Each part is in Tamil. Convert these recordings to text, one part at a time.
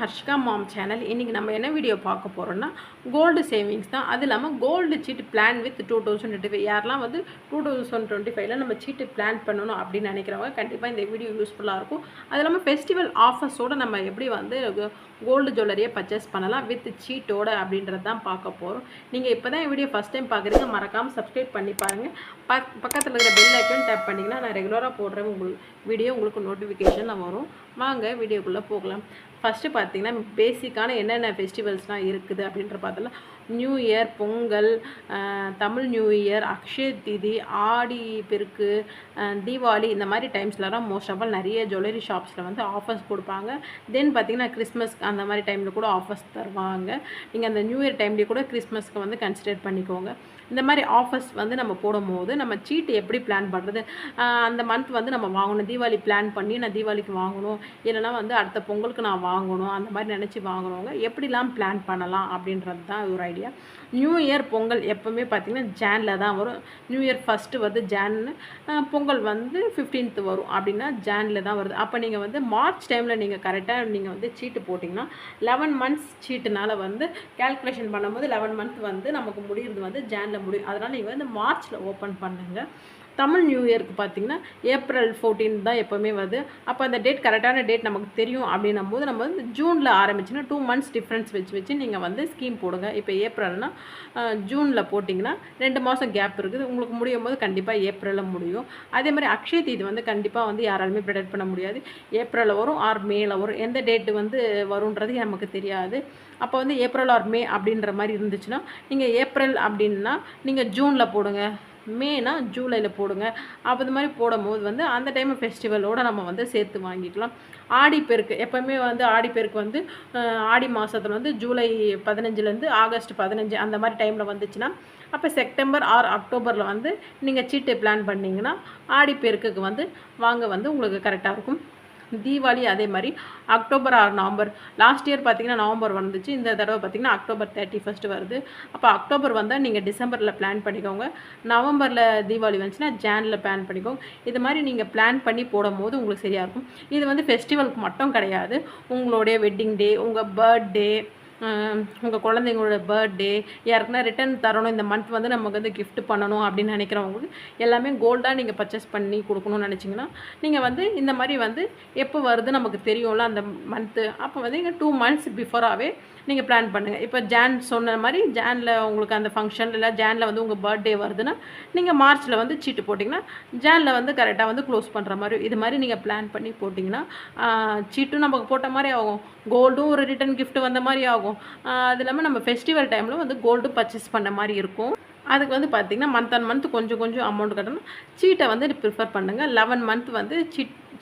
ஹர்ஷிகா மாம் சேனல். இன்றைக்கி நம்ம என்ன வீடியோ பார்க்க போகிறோம்னா கோல்டு சேவிங்ஸ் தான். அது இல்லாமல் கோல்டு சீட்டு பிளான் வித் 2025. யாரெல்லாம் வந்து 2025 நம்ம சீட்டு பிளான் பண்ணணும் அப்படின்னு நினைக்கிறவங்க கண்டிப்பாக இந்த வீடியோ யூஸ்ஃபுல்லாக இருக்கும். அது இல்லாமல் ஃபெஸ்டிவல் ஆஃபர்ஸோடு நம்ம எப்படி வந்து கோல்டு ஜுவல்லரியை பர்ச்சேஸ் பண்ணலாம் வித் சீட்டோட அப்படின்றது தான் பார்க்க போகிறோம். நீங்கள் இப்போ தான் வீடியோ ஃபஸ்ட் டைம் பார்க்குறீங்க, மறக்காமல் சப்ஸ்கிரைப் பண்ணி பாருங்கள். பக்கத்தில் இருக்கிற பெல் ஐக்கன் டேப் பண்ணிங்கன்னா நான் ரெகுலராக போடுற வீடியோ உங்களுக்கு நோட்டிஃபிகேஷனில் வரும். வாங்க வீடியோக்குள்ளே போகலாம். ஃபஸ்ட்டு பார்த்தீங்கன்னா பேசிக்கான என்னென்ன ஃபெஸ்டிவல்ஸ்லாம் இருக்குது அப்படின்ற பார்த்தலாம். New year, Pongal, Tamil new year, Akshaya தீதி, ஆடி பெருக்கு, தீபாவளி இந்த மாதிரி டைம்ஸ்லாம் மோஸ்ட் ஆஃப் ஆல் நிறைய ஜுவல்லரி ஷாப்ஸில் வந்து ஆஃபர்ஸ் கொடுப்பாங்க. தென் பார்த்திங்கன்னா கிறிஸ்மஸ் அந்த மாதிரி டைமில் கூட ஆஃபர்ஸ் தருவாங்க. நீங்கள் அந்த நியூ இயர் டைம்லேயே கூட கிறிஸ்மஸ்க்கு வந்து கன்சிடர் பண்ணிக்கோங்க. இந்த மாதிரி ஆஃபர்ஸ் வந்து நம்ம போடும்போது நம்ம சீட்டு எப்படி பிளான் பண்ணுறது, அந்த மந்த் வந்து நம்ம வாங்கணும், தீபாவளி பிளான் பண்ணி நான் தீபாவளிக்கு வாங்கணும், இல்லைனா வந்து அடுத்த பொங்கலுக்கு நான் வாங்கணும், அந்த மாதிரி நினச்சி வாங்குறவங்க எப்படிலாம் பிளான் பண்ணலாம் அப்படின்றது தான் ஒரு ஐடியா. நியூ இயர், பொங்கல் எப்போவுமே பார்த்திங்கன்னா ஜானில் தான் வரும். நியூ இயர் ஃபஸ்ட்டு வந்து ஜான்னு, பொங்கல் வந்து 15th வரும். அப்படின்னா ஜானில் தான் வருது. அப்போ நீங்கள் வந்து மார்ச் டைமில் நீங்கள் கரெக்டாக நீங்கள் வந்து சீட்டு போட்டிங்கன்னா 11 months சீட்டுனால் வந்து கேல்குலேஷன் பண்ணும்போது 11 month வந்து நமக்கு முடிகிறது வந்து ஜானில் முடியும். அதனால் நீங்கள் வந்து மார்ச்சில் ஓப்பன் பண்ணுங்கள். தமிழ் நியூ இயருக்கு பார்த்திங்கன்னா April 14 தான் எப்போவுமே வருது. அப்போ அந்த டேட் கரெக்டான டேட் நமக்கு தெரியும் அப்படின்னும் போது நம்ம வந்து ஜூனில் ஆரம்பிச்சுன்னா 2 months டிஃப்ரென்ஸ் வச்சு நீங்கள் வந்து ஸ்கீம் போடுங்க. இப்போ ஏப்ரல்னால் ஜூனில் போட்டிங்கன்னா 2 மாதம் கேப் இருக்குது. உங்களுக்கு முடியும் போது கண்டிப்பாக ஏப்ரலில் முடியும். அதே மாதிரி அக்ஷய தீதி வந்து கண்டிப்பாக வந்து யாராலுமே ப்ரெடிக்ட் பண்ண முடியாது. ஏப்ரலில் வரும் ஆர் மேல வரும். எந்த டேட்டு வந்து வருன்றது நமக்கு தெரியாது. அப்போ வந்து ஏப்ரல் ஆர் மே அப்படின்ற மாதிரி இருந்துச்சுன்னா நீங்கள் ஏப்ரல் அப்படின்னா நீங்கள் ஜூனில் போடுங்க, மேனா ஜூலையில் போடுங்க. அப்போ இது மாதிரி போடும்போது வந்து அந்த டைம் ஃபெஸ்டிவலோடு நம்ம வந்து சேர்த்து வாங்கிக்கலாம். ஆடிப்பெருக்கு எப்போவுமே வந்து ஆடிப்பெருக்கு வந்து ஆடி மாதத்தில் வந்து ஜூலை 15லேருந்து ஆகஸ்ட் 15 அந்த மாதிரி டைமில் வந்துச்சுன்னா அப்போ செப்டம்பர் ஆர் அக்டோபரில் வந்து நீங்கள் சீட்டு பிளான் பண்ணிங்கன்னா ஆடிப்பெருக்குக்கு வந்து வாங்க வந்து உங்களுக்கு கரெக்டாக இருக்கும். தீபாவளி அதே மாதிரி October or November. Last year பார்த்திங்கன்னா நவம்பர் வந்துச்சு, இந்த தடவை பார்த்திங்கன்னா அக்டோபர் 31 வருது. அப்போ அக்டோபர் வந்தால் நீங்கள் டிசம்பரில் பிளான் பண்ணிக்கோங்க. நவம்பரில் தீபாவளி வந்துச்சுன்னா ஜானில் பிளான் பண்ணிக்கோங்க. இது மாதிரி நீங்கள் பிளான் பண்ணி போடும் போது உங்களுக்கு சரியாக இருக்கும். இது வந்து ஃபெஸ்டிவலுக்கு மட்டும் கிடையாது, உங்களுடைய வெட்டிங் டே, உங்கள் பர்த்டே, உங்கள் குழந்தைங்களோட பர்த்டே, யாருக்குன்னா ரிட்டன் தரணும், இந்த மந்த் வந்து நமக்கு வந்து கிஃப்ட் பண்ணணும் அப்படின்னு நினைக்கிறவங்களுக்கு எல்லாமே கோல்டாக நீங்கள் பர்ச்சேஸ் பண்ணி கொடுக்கணும்னு நினச்சிங்கன்னா நீங்கள் வந்து இந்த மாதிரி வந்து எப்போ வருது நமக்கு தெரியும்ல அந்த மந்த்து, அப்போ வந்து நீங்கள் 2 months பிஃபோராகவே நீங்கள் பிளான் பண்ணுங்கள். இப்போ ஜான் சொன்ன மாதிரி ஜானில் உங்களுக்கு அந்த ஃபங்க்ஷன் இல்லை ஜானில் வந்து உங்கள் பர்த்டே வருதுன்னா நீங்கள் மார்ச்சில் வந்து சீட்டு போட்டிங்கன்னா ஜானில் வந்து கரெக்டாக வந்து க்ளோஸ் பண்ணுற மாதிரி இது மாதிரி நீங்கள் பிளான் பண்ணி போட்டிங்கன்னா சீட்டும் நமக்கு போட்ட மாதிரி ஆகும், கோல்டும் ஒரு ரிட்டன் கிஃப்ட் வந்த மாதிரி ஆகும். அது இல்லாமல் நம்ம ஃபெஸ்டிவல் டைமில் வந்து கோல்டு பர்ச்சேஸ் பண்ண மாதிரி இருக்கும். அதுக்கு வந்து பார்த்திங்கன்னா மந்த் ஆன் மந்த் கொஞ்சம் கொஞ்சம் அமௌண்ட் கட்டணும். சீட்டை வந்து ப்ரிஃபர் பண்ணுங்கள். 11 month வந்து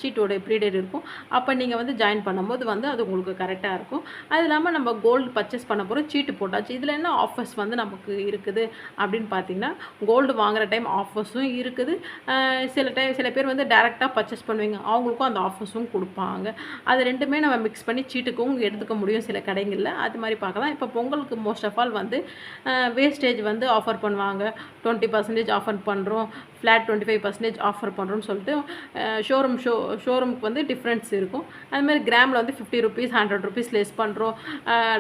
சீட்டோட பீரியட் இருக்கும். அப்போ நீங்கள் வந்து ஜாயின் பண்ணும்போது வந்து அது உங்களுக்கு கரெக்டாக இருக்கும். அது இல்லாமல் நம்ம கோல்டு பர்ச்சேஸ் பண்ண போகிறோம், சீட்டு போட்டாச்சு. இதில் என்ன ஆஃபர்ஸ் வந்து நமக்கு இருக்குது அப்படின்னு பார்த்திங்கன்னா கோல்டு வாங்குகிற டைம் ஆஃபர்ஸும் இருக்குது. சில பேர் வந்து டேரெக்டாக பர்ச்சேஸ் பண்ணுவீங்க, அவங்களுக்கும் அந்த ஆஃபர்ஸும் கொடுப்பாங்க. அது ரெண்டுமே நம்ம மிக்ஸ் பண்ணி சீட்டுக்கும் எடுத்துக்க முடியும் சில கடைகளில். அது மாதிரி பார்க்கலாம். இப்போ பொங்கலுக்கு மோஸ்ட் ஆஃப் ஆல் வந்து வேஸ்டேஜ் வந்து ஆஃபர் பண்ணுவாங்க. 20% ஆஃபர் பண்ணுறோம், ஃப்ளாட் 25% ஆஃபர் பண்ணுறோன்னு சொல்லிட்டு ஷோரூமுக்கு வந்து டிஃப்ரென்ஸ் இருக்கும். அதுமாதிரி கிராமில் வந்து 50 rupees 100 rupees லெஸ் பண்ணுறோம்.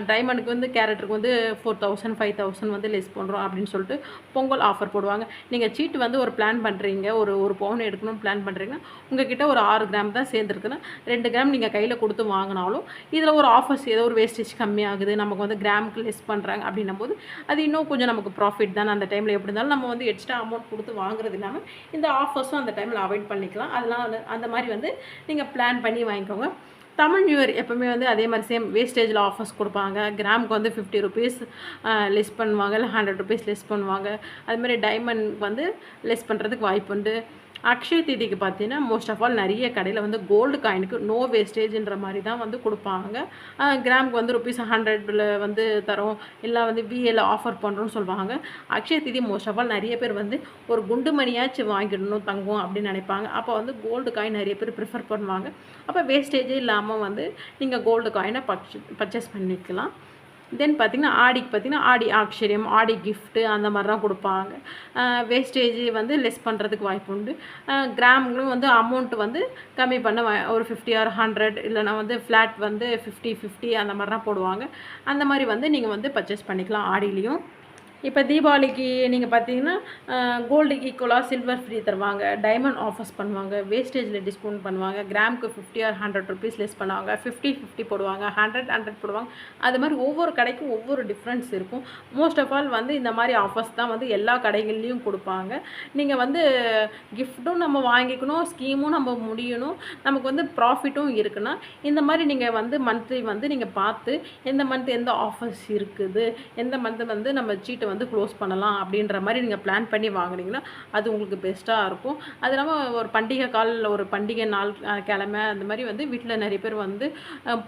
டைமண்டுக்கு வந்து கேரட்டுக்கு வந்து 4000 5000 வந்து லெஸ் பண்ணுறோம் அப்படின்னு சொல்லிட்டு பொங்கல் ஆஃபர் போடுவாங்க. நீங்கள் சீட்டு வந்து ஒரு பிளான் பண்ணுறீங்க, ஒரு பவுன் எடுக்கணும்னு பிளான் பண்ணுறீங்கன்னா உங்ககிட்ட ஒரு 6 கிராம் தான் சேர்ந்துருக்குன்னா 2 கிராம் நீங்கள் கையில் கொடுத்து வாங்கினாலும் இதில் ஒரு ஆஃபர்ஸ் ஏதோ ஒரு வேஸ்டேஜ் கம்மியாகுது, நமக்கு வந்து கிராமுக்கு லெஸ் பண்ணுறாங்க அப்படின்னும் போது அது இன்னும் கொஞ்சம் நமக்கு ப்ராஃபிட் தானே. அந்த டைமில் எப்படி இருந்தாலும் நம்ம வந்து எக்ஸ்ட்ரா அமௌண்ட் கொடுத்து வாங்குறது இல்லாமல் இந்த ஆஃபர்ஸும் அந்த டைமில் அவாய்ட் பண்ணிக்கலாம். அதெல்லாம் அந்த மாதிரி வந்து நீங்கள் பிளான் பண்ணி வாங்கிக்கோங்க. தமிழ் நியூ இயர் எப்போவுமே வந்து அதே மாதிரி சேம் வேஸ்டேஜில் ஆஃபர்ஸ் கொடுப்பாங்க. கிராமுக்கு வந்து 50 rupees லெஸ் பண்ணுவாங்க, இல்லை 100 rupees லெஸ் பண்ணுவாங்க. அதுமாதிரி டைமண்ட் வந்து லெஸ் பண்ணுறதுக்கு வாய்ப்பு உண்டு. அக்ஷய தீதிக்கு பார்த்தீங்கன்னா மோஸ்ட் ஆஃப் ஆல் நிறைய கடையில் வந்து கோல்டு காயினுக்கு நோ வேஸ்டேஜ்ன்ற மாதிரி தான் வந்து கொடுப்பாங்க. கிராமுக்கு வந்து ₹100 வந்து தரோம், இல்லை வந்து விஏல ஆஃபர் பண்ணுறோன்னு சொல்லுவாங்க. அக்ஷய தீதி மோஸ்ட் ஆஃப் ஆல் நிறைய பேர் வந்து ஒரு குண்டு மணியாச்சும் வாங்கிடணும் தங்கம் அப்படின்னு நினைப்பாங்க. அப்போ வந்து கோல்டு காயின் நிறைய பேர் ப்ரிஃபர் பண்ணுவாங்க. அப்போ வேஸ்டேஜே இல்லாமல் வந்து நீங்கள் கோல்டு காயினை பர்ச்சேஸ் பண்ணிக்கலாம். தென் பார்த்திங்கன்னா ஆடிக்கு பார்த்திங்கன்னா ஆடி ஆக்ஷரியம், ஆடி கிஃப்ட்டு அந்த மாதிரிலாம் கொடுப்பாங்க. வேஸ்டேஜ் வந்து லெஸ் பண்ணுறதுக்கு வாய்ப்பு உண்டு. கிராம்களும் வந்து அமௌண்ட் வந்து கம்மி பண்ண ஒரு 50 ஆர் 100 இல்லைனா வந்து ஃப்ளாட் வந்து 50 அந்த மாதிரிலாம் போடுவாங்க. அந்த மாதிரி வந்து நீங்கள் வந்து பர்ச்சேஸ் பண்ணிக்கலாம் ஆடிலையும். இப்போ தீபாவளிக்கு நீங்கள் பார்த்தீங்கன்னா கோல்டுக்கு ஈக்குவலாக சில்வர் ஃப்ரீ தருவாங்க, டைமண்ட் ஆஃபர்ஸ் பண்ணுவாங்க, வேஸ்டேஜில் டிஸ்கவுண்ட் பண்ணுவாங்க, கிராமுக்கு 50 ஆர் 100 ருபீஸ் லெஸ் பண்ணுவாங்க, 50 போடுவாங்க, 100 போடுவாங்க. அது மாதிரி ஒவ்வொரு கடைக்கும் ஒவ்வொரு டிஃப்ரென்ஸ் இருக்கும். மோஸ்ட் ஆஃப் ஆல் வந்து இந்த மாதிரி ஆஃபர்ஸ் தான் வந்து எல்லா கடைகள்லேயும் கொடுப்பாங்க. நீங்கள் வந்து கிஃப்ட்டும் நம்ம வாங்கிக்கணும், ஸ்கீமும் நம்ம முடியணும், நமக்கு வந்து ப்ராஃபிட்டும் இருக்குன்னா இந்த மாதிரி நீங்கள் வந்து மந்த்லி வந்து நீங்கள் பார்த்து எந்த மந்த் எந்த ஆஃபர்ஸ் இருக்குது, எந்த மந்த் வந்து நம்ம சீட்டை வந்து க்ளோஸ் பண்ணலாம் அப்படின்ற மாதிரி நீங்கள் பிளான் பண்ணி வாங்கினீங்கன்னா அது உங்களுக்கு பெஸ்ட்டாக இருக்கும். அது இல்லாமல் ஒரு பண்டிகை காலில் ஒரு பண்டிகை நாள் கிழமை அந்த மாதிரி வந்து வீட்டில் நிறைய பேர் வந்து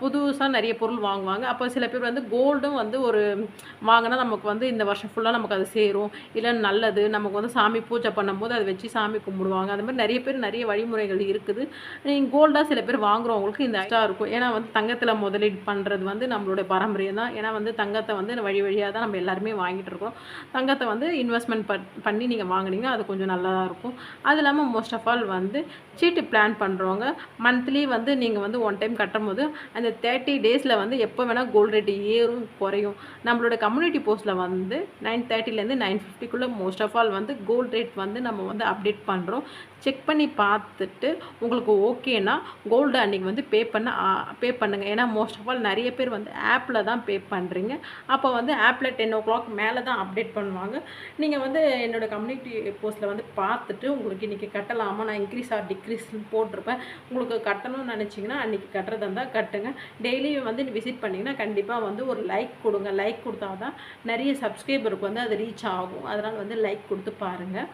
புதுசாக நிறைய பொருள் வாங்குவாங்க. அப்போ சில பேர் வந்து கோல்டும் வந்து ஒரு வாங்கினா நமக்கு வந்து இந்த வருஷம் ஃபுல்லாக நமக்கு அது சேரும், இல்லை நல்லது, நமக்கு வந்து சாமி பூஜை பண்ணும்போது அதை வச்சு சாமி கும்பிடுவாங்க. அது மாதிரி நிறைய பேர் நிறைய வழிமுறைகள் இருக்குது. நீங்கள் கோல்டாக சில பேர் வாங்குறவங்களுக்கு இந்த எக்ஸ்ட்ரா இருக்கும். ஏன்னா வந்து தங்கத்தில் முதலீடு பண்ணுறது வந்து நம்மளுடைய பாரம்பரியம் தான். ஏன்னா வந்து தங்கத்தை வந்து வழியாக தான் நம்ம எல்லாருமே வாங்கிட்டு இருக்கோம். தங்கத்தை வந்து இன்வெஸ்ட்மெண்ட் பண்ணி நீங்கள் வாங்கினீங்கன்னா அது கொஞ்சம் நல்லா இருக்கும். அது இல்லாமல் மோஸ்ட் ஆஃப் ஆல் வந்து சீட்டு பிளான் பண்ணுறவங்க மந்த்லி வந்து நீங்கள் வந்து ஒன் டைம் கட்டும் போது அந்த 30 டேஸில் வந்து எப்போ வேணால் கோல்டு ரேட்டு ஏறும் குறையும். நம்மளோட கம்யூனிட்டி போஸ்ட்டில் வந்து 930லேருந்து 950க்குள்ளே மோஸ்ட் ஆஃப் ஆல் வந்து கோல்டு ரேட் வந்து நம்ம வந்து அப்டேட் பண்ணுறோம். செக் பண்ணி பார்த்துட்டு உங்களுக்கு ஓகேனா கோல்டு அன்றைக்கி வந்து பே பண்ணுங்கள். ஏன்னா மோஸ்ட் ஆஃப் ஆல் நிறைய பேர் வந்து ஆப்பில் தான் பே பண்ணுறீங்க. அப்போ வந்து ஆப்பில் 10 o'clock மேலே தான் அப்டேட் பண்ணுவாங்க. நீங்கள் வந்து என்னோடய கம்யூனிட்டி போஸ்ட்டில் வந்து பார்த்துட்டு உங்களுக்கு இன்றைக்கி கட்டலாமா, நான் இன்க்ரீஸ் ஆர் டிக்ரீஸ்ன்னு போட்டிருப்பேன். உங்களுக்கு கட்டணும்னு நினச்சிங்கன்னா அன்றைக்கி கட்டுறதா இருந்தால் கட்டுங்க. டெய்லி வந்து விசிட் பண்ணிங்கன்னா கண்டிப்பாக வந்து ஒரு லைக் கொடுங்க. லைக் கொடுத்தா தான் நிறைய சப்ஸ்கிரைபருக்கு வந்து அது ரீச் ஆகும். அதனால் வந்து லைக் கொடுத்து பாருங்கள்.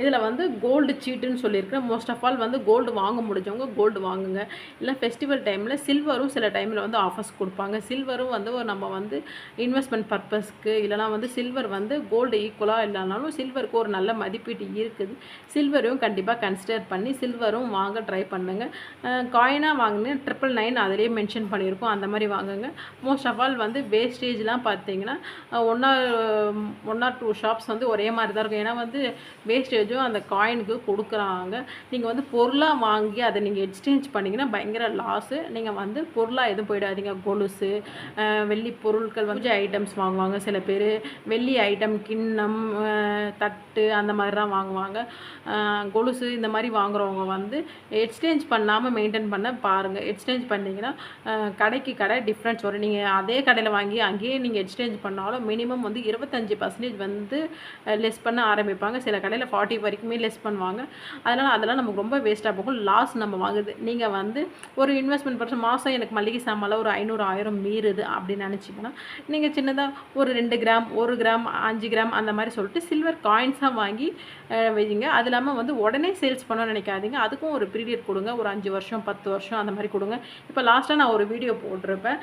இதில் வந்து கோல்டு சீட்டுன்னு சொல்லியிருக்கேன். மோஸ்ட் ஆஃப் ஆல் வந்து கோல்டு வாங்க முடிஞ்சவங்க கோல்டு வாங்குங்க. இல்லை ஃபெஸ்டிவல் டைமில் சில்வரும் சில டைமில் வந்து ஆஃபர்ஸ் கொடுப்பாங்க. சில்வரும் வந்து நம்ம வந்து இன்வெஸ்ட்மெண்ட் பர்பஸ்க்கு இல்லைனா வந்து சில்வர் வந்து கோல்டு ஈக்குவலாக இல்லைனாலும் சில்வருக்கு ஒரு நல்ல மதிப்பீடு இருக்குது. சில்வரையும் கண்டிப்பாக கன்சிடர் பண்ணி சில்வரும் வாங்க ட்ரை பண்ணுங்கள். காயினாக வாங்கினு 999 அதிலே மென்ஷன் பண்ணியிருக்கோம், அந்த மாதிரி வாங்குங்க. மோஸ்ட் ஆஃப் ஆல் வந்து வேஸ்டேஜ்லாம் பார்த்தீங்கன்னா ஒன் ஆர் 2 ஷாப்ஸ் வந்து ஒரே மாதிரி தான் இருக்கும். ஏன்னா வந்து வேஸ்டேஜ் அந்த காயினுக்கு கொடுக்குறாங்க. நீங்கள் வந்து பொருளாக வாங்கி அதை நீங்கள் எக்ஸ்சேஞ்ச் பண்ணிங்கன்னா பயங்கர லாஸு. நீங்கள் வந்து பொருளாக எதுவும் போயிடாதீங்க. கொலுசு, வெள்ளி பொருட்கள் வந்து ஐட்டம்ஸ் வாங்குவாங்க சில பேர். வெள்ளி ஐட்டம், கிண்ணம், தட்டு அந்த மாதிரிலாம் வாங்குவாங்க. கொலுசு இந்த மாதிரி வாங்குறவங்க வந்து எக்ஸ்சேஞ்ச் பண்ணாமல் மெயின்டைன் பண்ண பாருங்கள். எக்ஸ்சேஞ்ச் பண்ணிங்கன்னா கடைக்கு கடை டிஃப்ரென்ஸ் வரும். நீங்கள் அதே கடையில் வாங்கி அங்கேயே நீங்கள் எக்ஸ்சேஞ்ச் பண்ணாலும் மினிமம் வந்து 25% வந்து லெஸ் பண்ண ஆரம்பிப்பாங்க. சில கடையில் 40 வரைக்குமே லெஸ் பண்ணுவாங்க. அதெல்லாம் நமக்கு ரொம்ப வேஸ்ட்டாக போகும். லாஸ் நம்ம வாங்குது. நீங்கள் வந்து ஒரு இன்வெஸ்ட்மெண்ட் பண்ணுற மாதம் எனக்கு மளிகை சாமான்ல ஒரு 500-1000 மீறுது அப்படின்னு நினச்சிங்கன்னா நீங்கள் சின்னதாக ஒரு 2 கிராம், 1 கிராம், 5 கிராம் அந்த மாதிரி சொல்லிட்டு சில்வர் காயின்ஸாக வாங்கி வைங்க. அது இல்லாமல் வந்து உடனே சேல்ஸ் பண்ண நினைக்காதீங்க. அதுக்கும் ஒரு பீரியட் கொடுங்க. ஒரு 5 வருஷம் 10 வருஷம் அந்த மாதிரி கொடுங்க. இப்போ லாஸ்ட்டாக நான் ஒரு வீடியோ போட்டிருப்பேன்.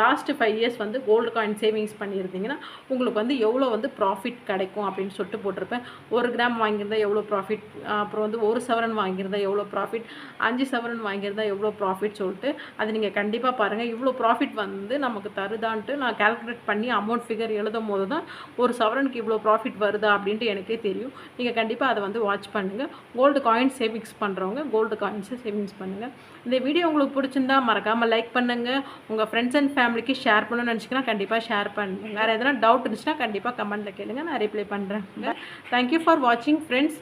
லாஸ்ட்டு 5 இயர்ஸ் வந்து கோல்டு காயின் சேவிங்ஸ் பண்ணியிருந்தீங்கன்னா உங்களுக்கு வந்து எவ்வளோ வந்து ப்ராஃபிட் கிடைக்கும் அப்படின்னு சொல்லிட்டு போட்டிருப்பேன். 1 கிராம் வாங்கியிருந்தால் எவ்வளோ ப்ராஃபிட், அப்புறம் வந்து 1 சவரன் வாங்கியிருந்தால் எவ்வளோ ப்ராஃபிட், 5 சவரன் வாங்கியிருந்தால் எவ்வளோ ப்ராஃபிட் சொல்லிட்டு அது நீங்கள் கண்டிப்பாக பாருங்கள். இவ்வளோ ப்ராஃபிட் வந்து நமக்கு தருதான்ட்டு நான் கால்குலேட் பண்ணி அமௌண்ட் ஃபிகர் எழுதும் போது தான் 1 சவரனுக்கு இவ்வளோ ப்ராஃபிட் வருதா அப்படின்ட்டு எனக்கே தெரியும். நீங்கள் கண்டிப்பாக அதை வந்து வாட்ச் பண்ணுங்கள். கோல்டு காயின்ஸ் சேவிங்ஸ் பண்ணுறவங்க கோல்டு காயின்ஸை சேவிங்ஸ் பண்ணுங்கள். இந்த வீடியோ உங்களுக்கு பிடிச்சிருந்தா மறக்காமல் லைக் பண்ணுங்கள். உங்கள் ஃப்ரெண்ட்ஸ் அண்ட் ஃபேமிலிக்கு ஷேர் பண்ணணும்னு நினச்சிங்கன்னா கண்டிப்பாக ஷேர் பண்ணுங்கள். வேறு எதனா டவுட் இருந்துச்சுன்னா கண்டிப்பாக கமெண்ட்டில் கேளுங்க, நான் ரிப்ளை பண்ணுறேன். தேங்க்யூ ஃபார் வாட்சிங் ஃப்ரெண்ட்ஸ்.